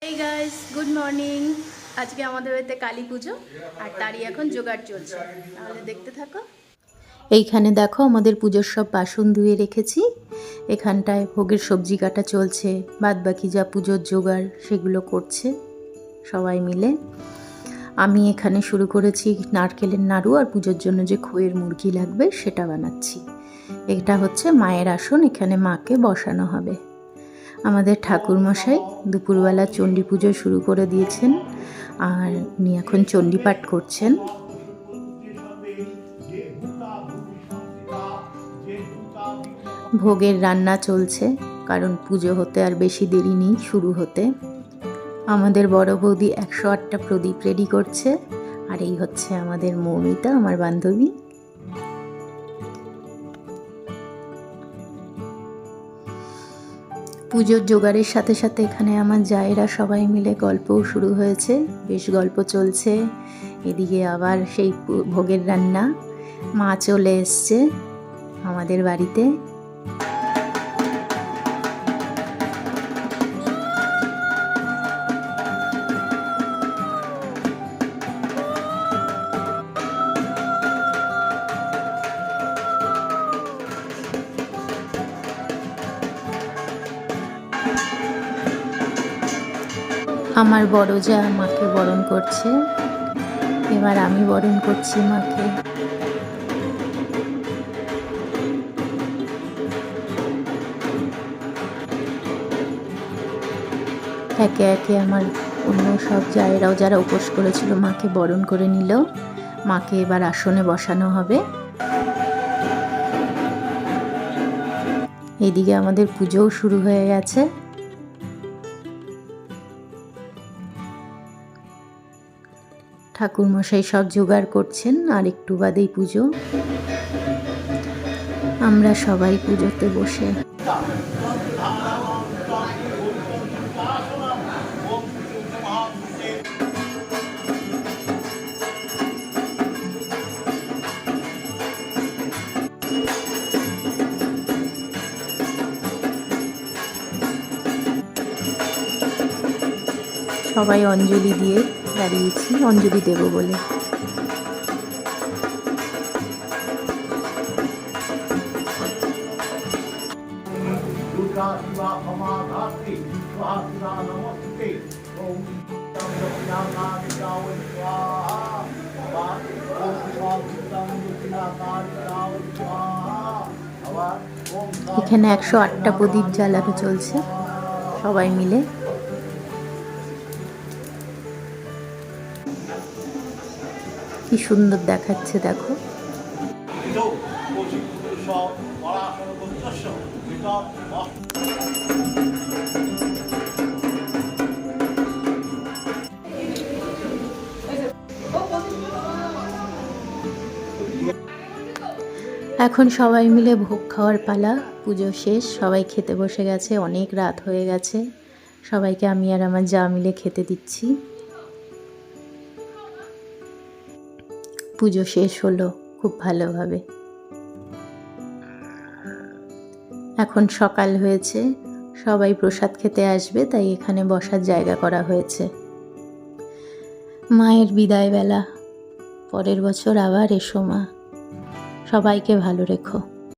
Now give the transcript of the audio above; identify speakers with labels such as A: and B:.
A: এই guys, good morning. আজকে আমাদের বাড়িতে কালী পুজো আর তারই এখন জোগাড় চলছে, তাহলে দেখতে থাকো। এইখানে দেখো আমাদের পুজোর সব বাসন ধুয়ে রেখেছি। এখানটায় ভোগের সবজি কাটা চলছে, বাদ বাকি যা পুজোর জোগাড় সেগুলো করছে সবাই মিলে। আমি এখানে শুরু করেছি নারকেলের নাড়ু আর পুজোর জন্য যে খইয়ের মুরগি লাগবে সেটা বানাচ্ছি। এটা হচ্ছে মায়ের আসন, এখানে মাকে বসানো হবে। আমাদের ঠাকুরমশাই দুপুরবেলা চণ্ডী পুজো শুরু করে দিয়েছেন আর উনি এখন চণ্ডী পাঠ করছেন। ভোগের রান্না চলছে, কারণ পুজো হতে আর বেশি দেরি নেই শুরু হতে। আমাদের বড় বৌদি 108টা প্রদীপ রেডি করছে, আর এই হচ্ছে আমাদের মৌমিতা, আমার বান্ধবী। পুজোর জোগাড়ের সাথে সাথে এখানে আমার জায়েরা সবাই মিলে গল্পও শুরু হয়েছে, বেশ গল্প চলছে। এদিকে আবার সেই ভোগের রান্না, মা চলে এসছে আমাদের বাড়িতে। আমার বড় যা মাকে বরণ করছে, এবার আমি বরণ করছি মাকে। একে একে আমার অন্য সব জায়েরাও যারা উপোস করেছিল মাকে বরণ করে নিল। মাকে এবার আসনে বসানো হবে। এইদিকে আমাদের পুজোও শুরু হয়ে গেছে। ঠাকুরমশাই সব জোগাড় করছেন, আর একটু বাদেই পুজো। আমরা সবাই পুজোতে বসে। সবাই অঞ্জলি দিয়ে দাঁড়িয়েছি, অঞ্জলি দেব বলে। এখানে 108টা প্রদীপ জ্বালানো চলছে সবাই মিলে। কি সুন্দর দেখাচ্ছে দেখো। এখন সবাই মিলে ভোগ খাওয়ার পালা। পুজো শেষ, সবাই খেতে বসে গেছে, অনেক রাত হয়ে গেছে। সবাইকে আমি আর আমার যা মিলে খেতে দিচ্ছি। পুজো শেষ হলো খুব ভালোভাবে। এখন সকাল হয়েছে, সবাই প্রসাদ খেতে আসবে, তাই এখানে বসার জায়গা করা হয়েছে। মায়ের বিদায় বেলা, পরের বছর আবার এসো মা, সবাইকে ভালো রেখো।